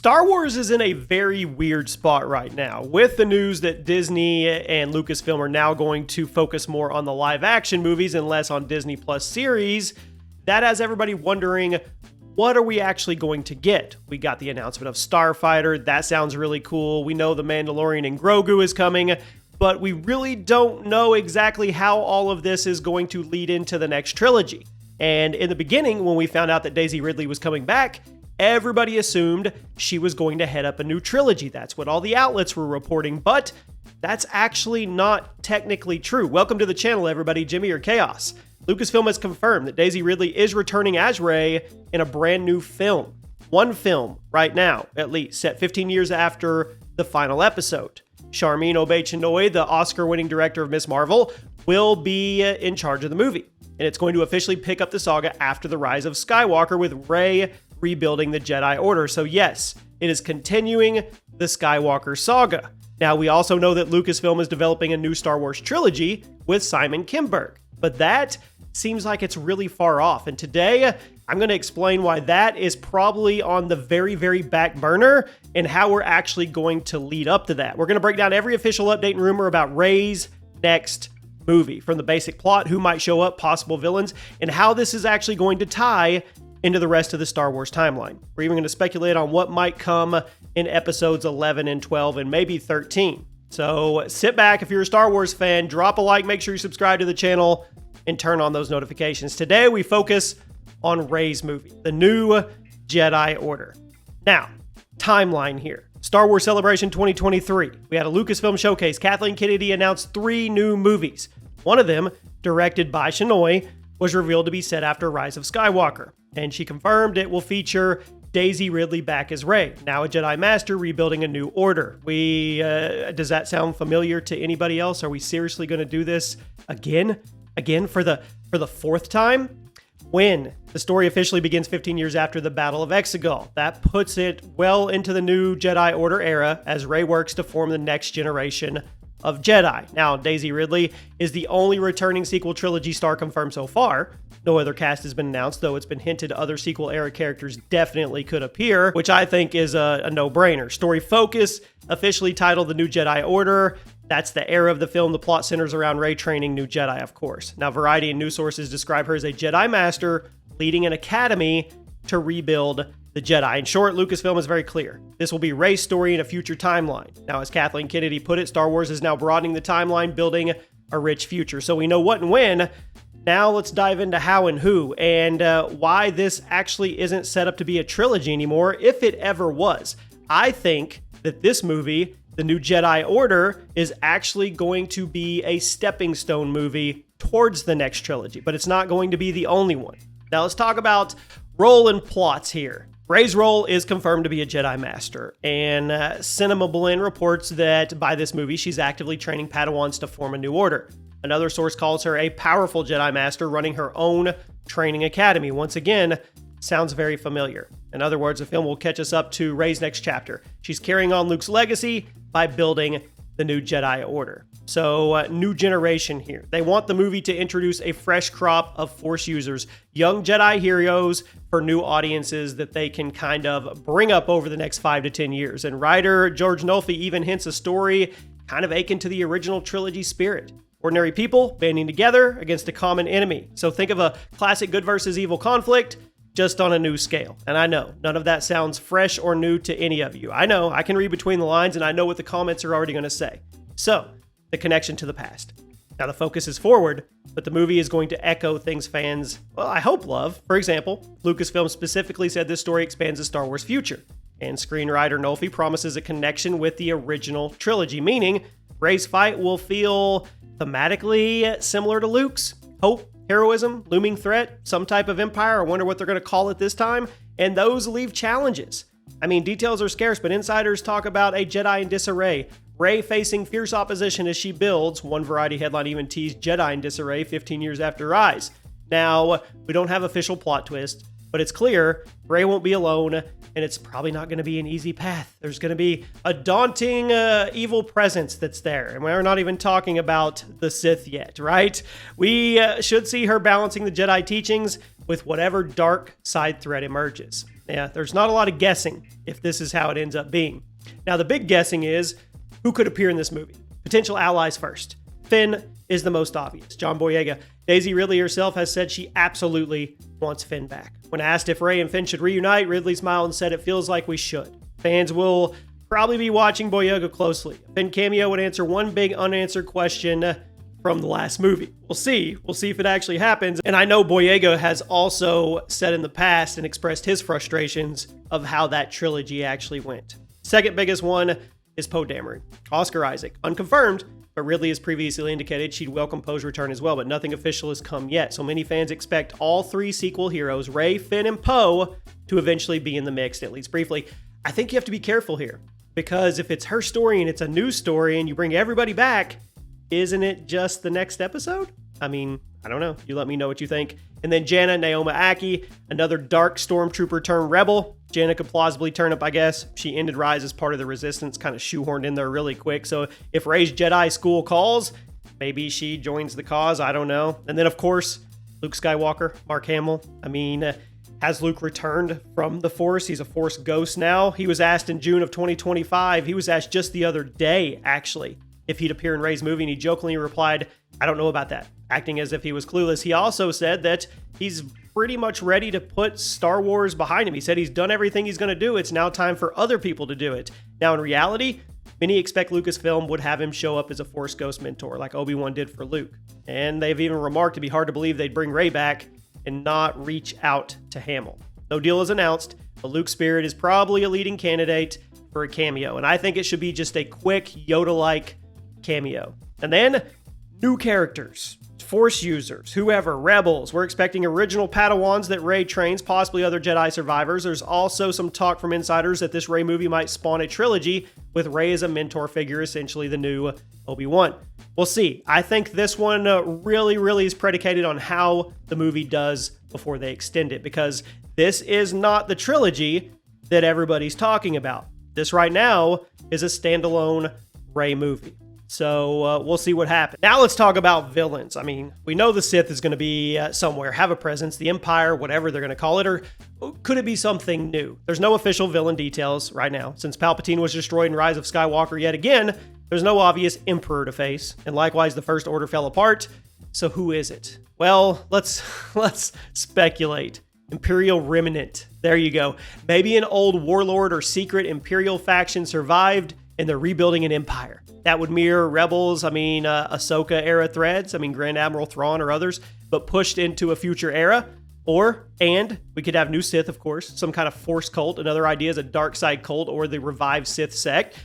Star Wars is in a very weird spot right now. With the news that Disney and Lucasfilm are now going to focus more on the live action movies and less on Disney Plus series, that has everybody wondering, what are we actually going to get? We got the announcement of Starfighter. That sounds really cool. We know The Mandalorian and Grogu is coming, but we really don't know exactly how all of this is going to lead into the next trilogy. And in the beginning, when we found out that Daisy Ridley was coming back, everybody assumed she was going to head up a new trilogy. That's what all the outlets were reporting, but that's actually not technically true. Welcome to the channel, everybody. Jimmy or Chaos. Lucasfilm has confirmed that Daisy Ridley is returning as Rey in a brand new film. One film, right now, at least, set 15 years after the final episode. Sharmeen Obaid-Chinoy, the Oscar-winning director of Ms. Marvel, will be in charge of the movie. And it's going to officially pick up the saga after the rise of Skywalker, with Rey rebuilding the Jedi Order. So yes, it is continuing the Skywalker saga. Now, we also know that Lucasfilm is developing a new Star Wars trilogy with Simon Kinberg, but that seems like it's really far off. And today, I'm going to explain why that is probably on the very, very back burner and how we're actually going to lead up to that. We're going to break down every official update and rumor about Rey's next movie, from the basic plot, who might show up, possible villains, and how this is actually going to tie into the rest of the Star Wars timeline. We're even going to speculate on what might come in episodes 11 and 12 and maybe 13. So sit back if you're a Star Wars fan, drop a like, make sure you subscribe to the channel, and turn on those notifications. Today we focus on Rey's movie, the new Jedi Order. Now, timeline here. Star Wars Celebration 2023. We had a Lucasfilm showcase. Kathleen Kennedy announced 3 new movies. One of them, directed by Chinoy, was revealed to be set after Rise of Skywalker. And she confirmed it will feature Daisy Ridley back as Rey, now a Jedi Master rebuilding a new order. Does that sound familiar to anybody else? Are we seriously going to do this again? Again for the 4th time? When the story officially begins 15 years after the Battle of Exegol. That puts it well into the new Jedi Order era as Rey works to form the next generation of Jedi. Now, Daisy Ridley is the only returning sequel trilogy star confirmed so far. No other cast has been announced, though it's been hinted other sequel-era characters definitely could appear, which I think is a no-brainer. Story focus, officially titled The New Jedi Order. That's the era of the film. The plot centers around Rey training new Jedi, of course. Now, Variety and news sources describe her as a Jedi Master leading an academy to rebuild the Jedi. In short, Lucasfilm is very clear. This will be Rey's story in a future timeline. Now, as Kathleen Kennedy put it, Star Wars is now broadening the timeline, building a rich future. So we know what and when. Now let's dive into how and who, and why this actually isn't set up to be a trilogy anymore, if it ever was. I think that this movie, The New Jedi Order, is actually going to be a stepping stone movie towards the next trilogy, but it's not going to be the only one. Now let's talk about role and plots here. Rey's role is confirmed to be a Jedi Master, and Cinema Blend reports that by this movie, she's actively training Padawans to form a new order. Another source calls her a powerful Jedi Master running her own training academy. Once again, sounds very familiar. In other words, the film will catch us up to Rey's next chapter. She's carrying on Luke's legacy by building the new Jedi Order. So, new generation here. They want the movie to introduce a fresh crop of Force users, young Jedi heroes for new audiences that they can kind of bring up over the next 5 to 10 years. And writer George Nolfi even hints a story kind of akin to the original trilogy spirit. Ordinary people banding together against a common enemy. So think of a classic good versus evil conflict, just on a new scale. And I know, none of that sounds fresh or new to any of you. I know, I can read between the lines and I know what the comments are already going to say. So, the connection to the past. Now the focus is forward, but the movie is going to echo things fans, well, I hope love. For example, Lucasfilm specifically said this story expands the Star Wars future. And screenwriter Nolfi promises a connection with the original trilogy, meaning Rey's fight will feel thematically similar to Luke's. Hope, heroism, looming threat, some type of empire. I wonder what they're going to call it this time. And those leave challenges. I mean, details are scarce, but insiders talk about a Jedi in disarray. Rey facing fierce opposition as she builds. One Variety headline even teased Jedi in disarray 15 years after Rise. Now, we don't have official plot twist, but it's clear Rey won't be alone, and it's probably not going to be an easy path. There's going to be a daunting evil presence that's there, and we're not even talking about the Sith yet, right? We should see her balancing the Jedi teachings with whatever dark side threat emerges. Yeah, there's not a lot of guessing if this is how it ends up being. Now, the big guessing is who could appear in this movie. Potential allies first. Finn is the most obvious. John Boyega. Daisy Ridley herself has said she absolutely wants Finn back. When asked if Rey and Finn should reunite, Ridley smiled and said it feels like we should. Fans will probably be watching Boyega closely. A Finn cameo would answer one big unanswered question from the last movie. We'll see. We'll see if it actually happens. And I know Boyega has also said in the past and expressed his frustrations of how that trilogy actually went. Second biggest one is Poe Dameron. Oscar Isaac. Unconfirmed, but Ridley has previously indicated she'd welcome Poe's return as well, but nothing official has come yet. So many fans expect all three sequel heroes, Rey, Finn, and Poe, to eventually be in the mix, at least briefly. I think you have to be careful here, because if it's her story and it's a new story and you bring everybody back, isn't it just the next episode? I mean, I don't know. You let me know what you think. And then Jannah Naoma Aki, another dark stormtrooper turned rebel. Jannah could plausibly turn up, I guess. She ended Rise as part of the Resistance, kind of shoehorned in there really quick. So if Rey's Jedi school calls, maybe she joins the cause. I don't know. And then, of course, Luke Skywalker, Mark Hamill. I mean, has Luke returned from the Force? He's a Force ghost now. He was asked in June of 2025. He was asked just the other day, actually, if he'd appear in Rey's movie, and he jokingly replied, I don't know about that, acting as if he was clueless. He also said that he's pretty much ready to put Star Wars behind him. He said he's done everything he's going to do. It's now time for other people to do it. Now, in reality, many expect Lucasfilm would have him show up as a Force Ghost mentor, like Obi-Wan did for Luke. And they've even remarked it'd be hard to believe they'd bring Rey back and not reach out to Hamill. No deal is announced, but Luke Spirit is probably a leading candidate for a cameo. And I think it should be just a quick Yoda-like cameo. And then new characters, Force users, whoever, rebels. We're expecting original Padawans that Rey trains, possibly other Jedi survivors. There's also some talk from insiders that this Rey movie might spawn a trilogy with Rey as a mentor figure, essentially the new Obi-Wan. We'll see. I think this one really is predicated on how the movie does before they extend it, because this is not the trilogy that everybody's talking about. This right now is a standalone Rey movie. So we'll see what happens. Now let's talk about villains. I mean, we know the Sith is going to be somewhere, have a presence, the Empire, whatever they're going to call it, or could it be something new? There's no official villain details right now. Since Palpatine was destroyed in Rise of Skywalker yet again, there's no obvious Emperor to face. And likewise, the First Order fell apart. So who is it? Well, let's speculate. Imperial Remnant. There you go. Maybe an old warlord or secret Imperial faction survived and they're rebuilding an empire. That would mirror Rebels, Ahsoka era threads, Grand Admiral Thrawn or others, but pushed into a future era. And we could have new Sith, of course, some kind of Force cult. Another idea is a dark side cult or the revived Sith sect.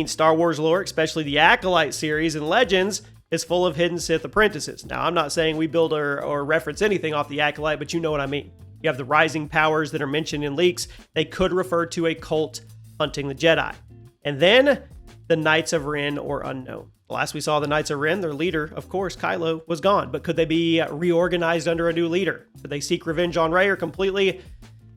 Star Wars lore, especially the Acolyte series and Legends, is full of hidden Sith apprentices. Now, I'm not saying we build or reference anything off the Acolyte, but you know what I mean. You have the rising powers that are mentioned in leaks. They could refer to a cult hunting the Jedi. And then the Knights of Ren or Unknown. Last we saw the Knights of Ren, their leader, of course, Kylo, was gone. But could they be reorganized under a new leader? Could they seek revenge on Rey or completely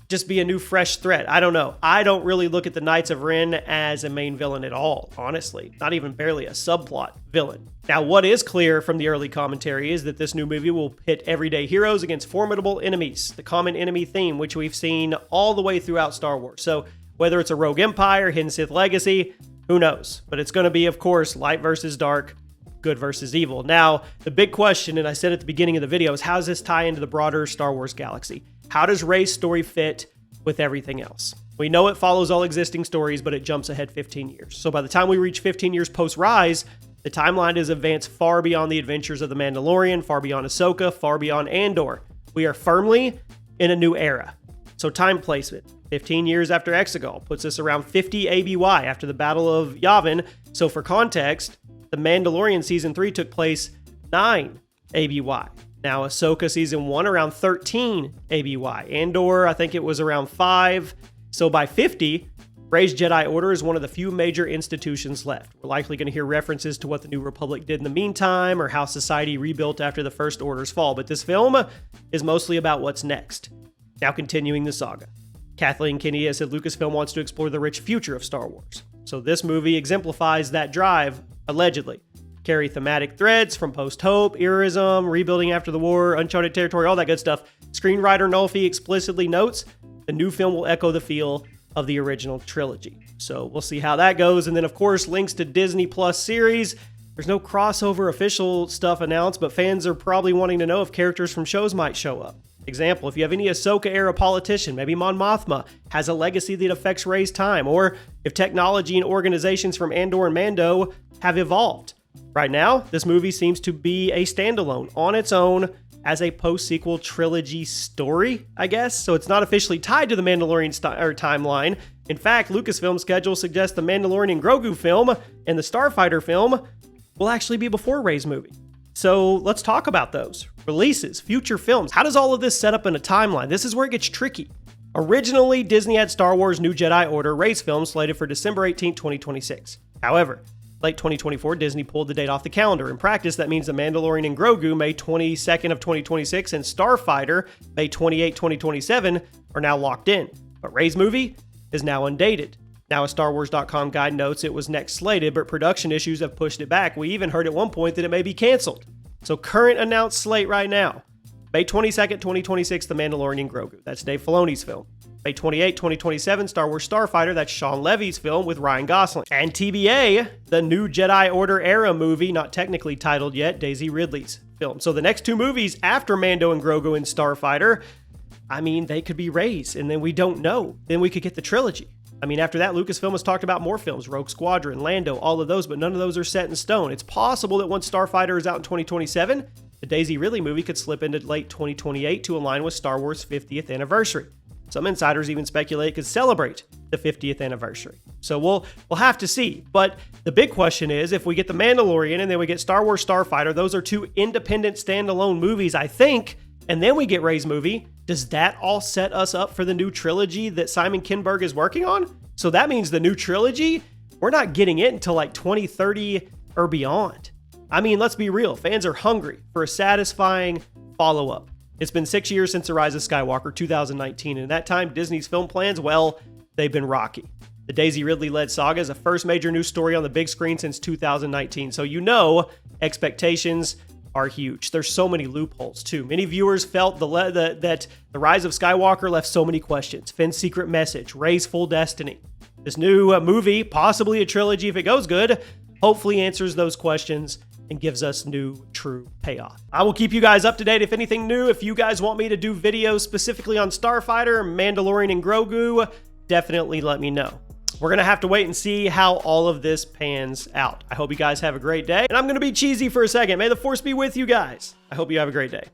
just be a new fresh threat? I don't know. I don't really look at the Knights of Ren as a main villain at all, honestly. Not even barely a subplot villain. Now, what is clear from the early commentary is that this new movie will pit everyday heroes against formidable enemies, the common enemy theme, which we've seen all the way throughout Star Wars. So whether it's a rogue empire, hidden Sith legacy, who knows? But it's going to be, of course, light versus dark, good versus evil. Now, the big question, and I said at the beginning of the video, is how does this tie into the broader Star Wars galaxy? How does Rey's story fit with everything else? We know it follows all existing stories, but it jumps ahead 15 years. So by the time we reach 15 years post-Rise, the timeline is advanced far beyond the adventures of The Mandalorian, far beyond Ahsoka, far beyond Andor. We are firmly in a new era. So time placement. 15 years after Exegol puts us around 50 ABY after the Battle of Yavin. So for context, The Mandalorian Season 3 took place 9 ABY. Now, Ahsoka Season 1 around 13 ABY. Andor, I think it was around 5. So by 50, Rey's Jedi Order is one of the few major institutions left. We're likely going to hear references to what the New Republic did in the meantime or how society rebuilt after the First Order's fall. But this film is mostly about what's next. Now continuing the saga. Kathleen Kennedy has said Lucasfilm wants to explore the rich future of Star Wars. So this movie exemplifies that drive, allegedly. Carry thematic threads from post-hope, Erism, rebuilding after the war, uncharted territory, all that good stuff. Screenwriter Nolfi explicitly notes the new film will echo the feel of the original trilogy. So we'll see how that goes. And then, of course, links to Disney Plus series. There's no crossover official stuff announced, but fans are probably wanting to know if characters from shows might show up. Example, if you have any Ahsoka-era politician, maybe Mon Mothma has a legacy that affects Rey's time, or if technology and organizations from Andor and Mando have evolved. Right now, this movie seems to be a standalone on its own as a post-sequel trilogy story, I guess. So it's not officially tied to the Mandalorian timeline. In fact, Lucasfilm's schedule suggests the Mandalorian and Grogu film and the Starfighter film will actually be before Rey's movie. So let's talk about those. Releases, future films. How does all of this set up in a timeline? This is where it gets tricky. Originally, Disney had Star Wars New Jedi Order Rey's film slated for December 18, 2026. However, late 2024, Disney pulled the date off the calendar. In practice, that means The Mandalorian and Grogu, May 22nd of 2026, and Starfighter, May 28, 2027, are now locked in. But Rey's movie is now undated. Now, as StarWars.com guide notes, it was next slated, but production issues have pushed it back. We even heard at one point that it may be canceled. So current announced slate right now, May 22nd, 2026, The Mandalorian and Grogu. That's Dave Filoni's film. May 28, 2027, Star Wars Starfighter. That's Sean Levy's film with Ryan Gosling. And TBA, the New Jedi Order era movie, not technically titled yet, Daisy Ridley's film. So the next two movies after Mando and Grogu and Starfighter, I mean, they could be Rey's, and then we don't know. Then we could get the trilogy. I mean, after that, Lucasfilm has talked about more films, Rogue Squadron, Lando, all of those, but none of those are set in stone. It's possible that once Starfighter is out in 2027, the Daisy Ridley movie could slip into late 2028 to align with Star Wars' 50th anniversary. Some insiders even speculate it could celebrate the 50th anniversary. So we'll have to see. But the big question is, if we get The Mandalorian and then we get Star Wars Starfighter, those are two independent standalone movies, I think, and then we get Rey's movie, does that all set us up for the new trilogy that Simon Kinberg is working on? So that means the new trilogy, we're not getting it until like 2030 or beyond. I mean, let's be real. Fans are hungry for a satisfying follow-up. It's been 6 years since The Rise of Skywalker, 2019, and in that time, Disney's film plans, well, they've been rocky. The Daisy Ridley-led saga is the first major new story on the big screen since 2019, so you know expectations are huge. There's so many loopholes, too. Many viewers felt that The Rise of Skywalker left so many questions. Finn's secret message, Rey's full destiny. This new movie, possibly a trilogy if it goes good, hopefully answers those questions and gives us new, true payoff. I will keep you guys up to date if anything new. If you guys want me to do videos specifically on Starfighter, Mandalorian, and Grogu, definitely let me know. We're going to have to wait and see how all of this pans out. I hope you guys have a great day. And I'm going to be cheesy for a second. May the Force be with you guys. I hope you have a great day.